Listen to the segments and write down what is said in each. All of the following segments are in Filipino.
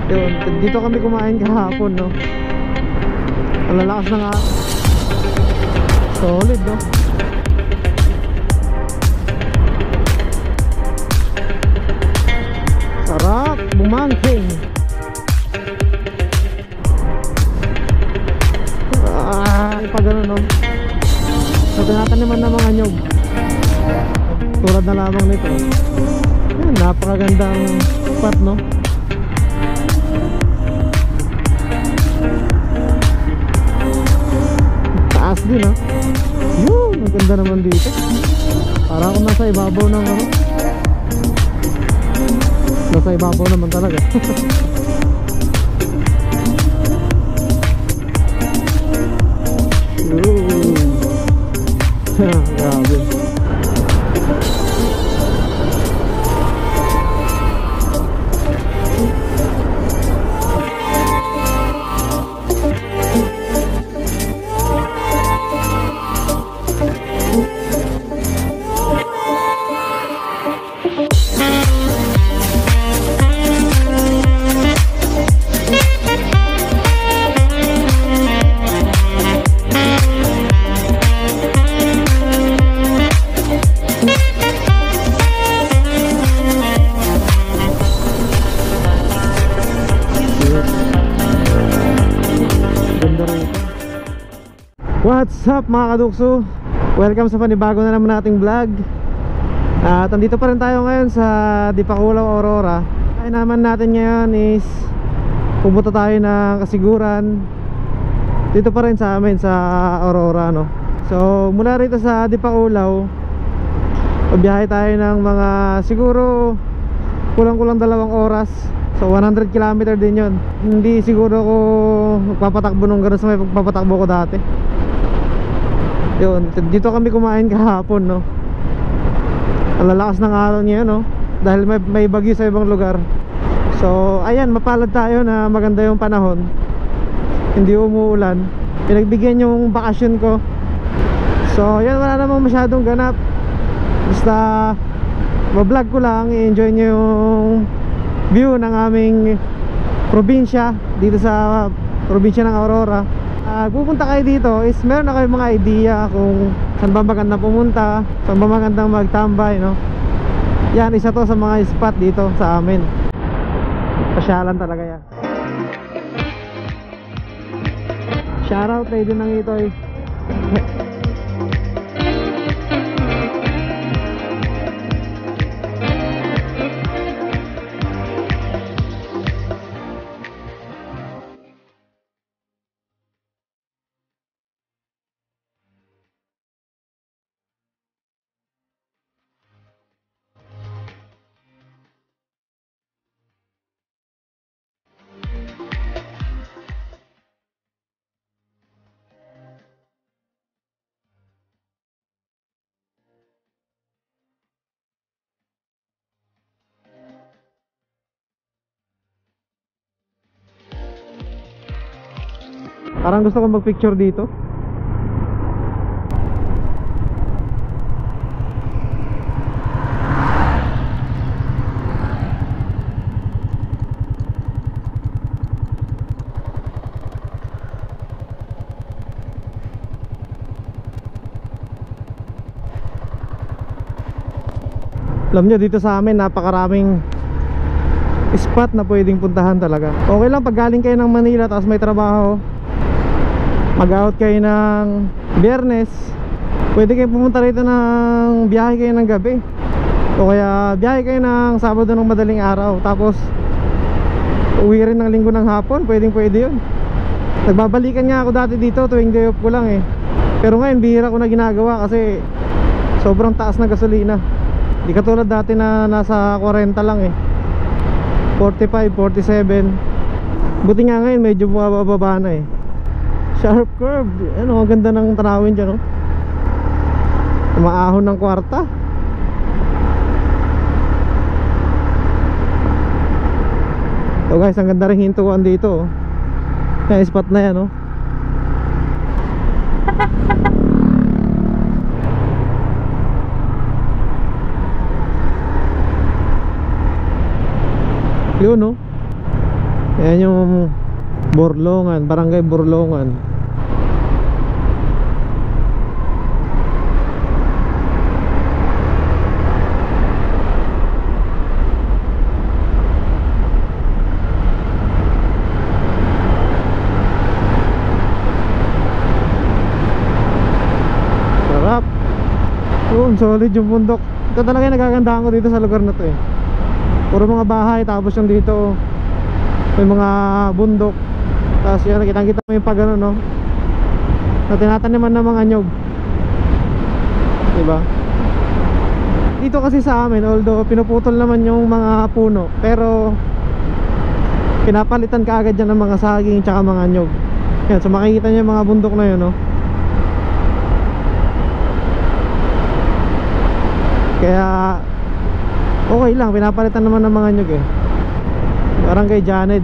Yun, dito kami kumain kahapon, no. Ang lalakas na nga. Solid, no. Sarap bumangking. Pag ano, no. So tinataniman ng mga nyog tulad na lamang nito. Yan, napakagandang spot, no. Taas din, ha. Yun, ang ganda naman dito. Parang akong nasa ibabaw ng ano. Nasa ibabaw naman talaga. Grabe. What's up mga kadukso? Welcome sa panibago na naman nating vlog. At andito pa rin tayo ngayon sa Dipakulaw, Aurora. Ay naman natin ngayon is pumunta tayo ng kasiguran dito pa rin sa amin sa Aurora, no? So mula rito sa Dipakulaw, pabiyahe tayo ng mga siguro kulang-kulang 2 oras. So 100 km din yun. Hindi siguro ko magpapatakbo nung gano'n sa may pagpapatakbo ko dati. Yun, dito kami kumain kahapon, no. Ang lalakas ng araw niya, no, dahil may bagyo sa ibang lugar. So ayan, mapalad tayo na maganda yung panahon, hindi umuulan. Pinagbigyan yung bakasyon ko. So yan, wala namang masyadong ganap. Basta ma-vlog ko lang, i-enjoy nyo yung view ng aming probinsya dito sa probinsya ng Aurora. Pupunta kayo dito is meron na kayong mga idea kung saan ba magandang pumunta, saan ba magandang magtambay, no? Yan, isa to sa mga spot dito sa amin. Pasyalan talaga yan. Shoutout tayo din ng ito eh. Parang gusto kong mag-picture dito. Alam nyo, dito sa amin napakaraming spot na pwedeng puntahan talaga. Okay lang pag galing kayo ng Manila tapos may trabaho, mag-out kayo ng Biyernes, pwede kayo pumunta rito ng biyahe kayo ng gabi, o kaya biyahe kayo ng Sabado ng madaling araw, tapos uwi rin ng Linggo ng hapon. Pwede yun. Nagbabalikan nga ako dati dito tuwing day off ko lang eh. Pero ngayon bihira ko na ginagawa kasi sobrang taas na gasolina. Di katulad dati na nasa 40 lang eh, 45, 47. Buti nga ngayon medyo bumababa na eh. Sharp curve. Ano, ang ganda ng tanawin dyan, no? Maahon ng kwarta. So guys, ang ganda rin hintuan dito, oh. Kaya spot na yan, no? Yun, no? Ayan yung Borlongan, Barangay Borlongan. Sarap. Solid yung bundok. Ito talaga yung nagagandahan ko dito sa lugar na to eh. Puro mga bahay, tapos yung dito may mga bundok. Tapos yun, nakitang-kita mo yung pag ano, no, na tinataniman ng mga nyog, diba? Dito kasi sa amin, although pinuputol naman yung mga puno, pero pinapalitan ka agad yan ng mga saging tsaka mga nyog. Yan, so makikita nyo yung mga bundok na yun, no? Kaya okay lang, pinapalitan naman ng mga nyog eh. Barangay Janed.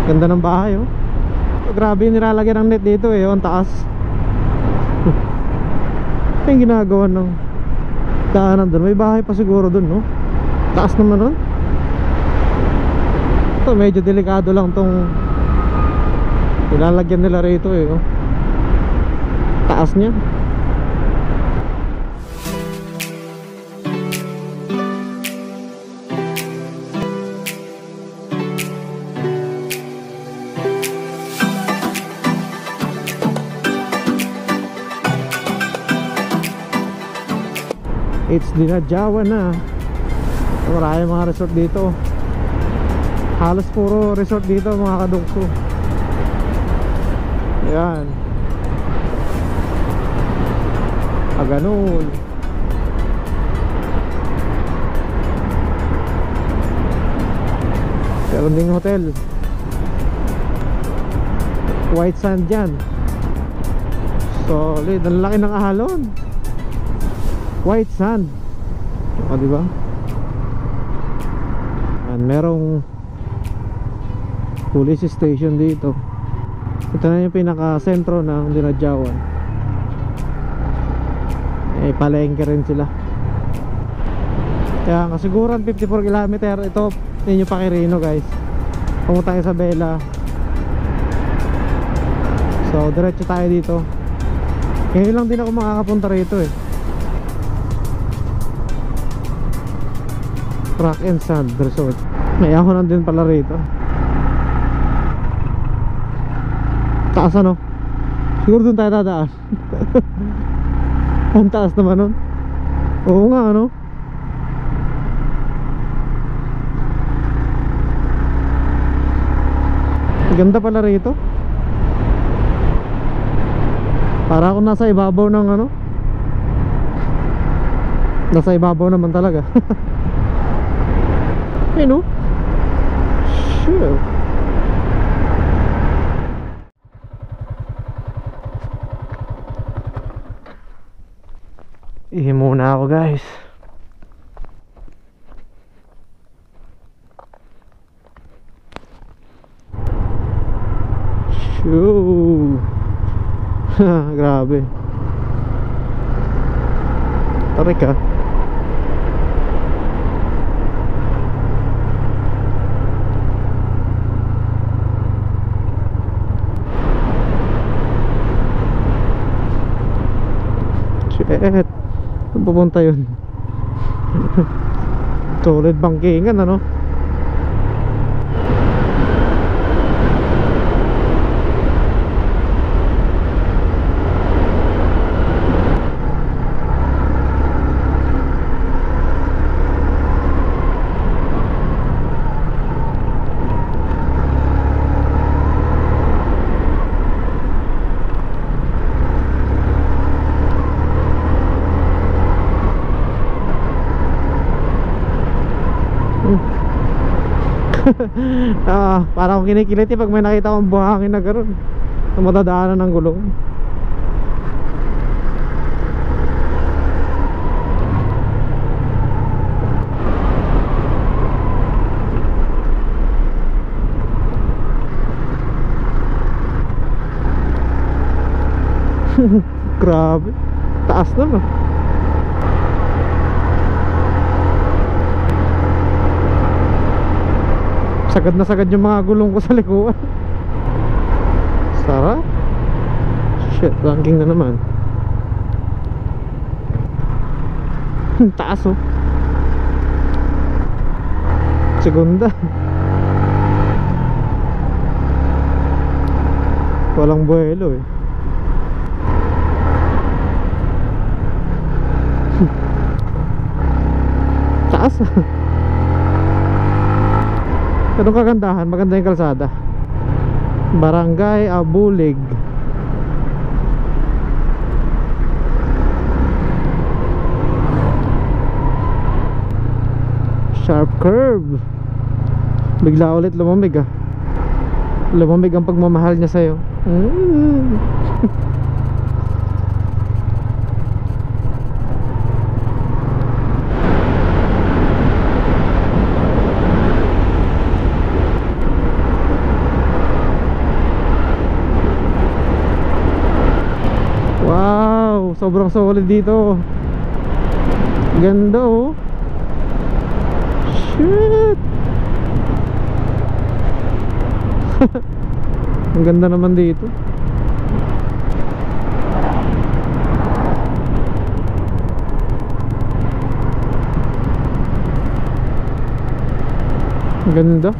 Ganda ng bahay oh. Grabe yung nilalagyan ng net dito eh, ang taas. Yung ginagawa ng daanan doon. May bahay pa siguro doon, no? Taas naman doon. Ito medyo delikado lang tong nilalagyan nila rito eh, oh. Taas niya. It's dinadyawan na. Maraming mga resort dito. Halos puro resort dito mga kadugso. Ayan. Ganun. Meron ding hotel. White sand dyan. Solid. Ang laki ng ahalon. White sand. O diba? Merong police station dito. Ito na yung pinaka sentro ng Dinadyawan. Palengke rin sila. Kaya kasiguran 54 km ito ninyo Pakirino guys. Pumunta sa Isabela. So diretso tayo dito. Ngayon lang din ako makakapunta rito eh. Rock and Sand Resort. May ahonan din pala rito. Taas ano? Siguro dun tayo dadaan. Ang taas naman nun. Oo nga ano. Ganda pala rito. Para ako nasa ibabaw ng ano. Nasa ibabaw naman talaga. Ayun o. Sure. Ihi muna ako guys. Shoo. Grabe. Tarik ka. Shit. Saan pupunta yun? Solid bangkingan ano? Parang akong kinikiliti pag may nakita akong buhangin na gano'n na matadaanan ng gulong. Grabe, taas naman. Sagad na sagad yung mga gulong ko sa likuan. Sarap. Shit, ranking na naman. Taas oh. Segunda. Walang buwelo eh. Taas. Anong kagandahan? Maganda yung kalsada. Barangay Abulig. Sharp curve. Bigla ulit lumamig ah. Lumamig ang pagmamahal niya sa'yo. Wow, sobrang solid dito. Ganda oh. Shit. Ang ganda naman dito. Ang ganda.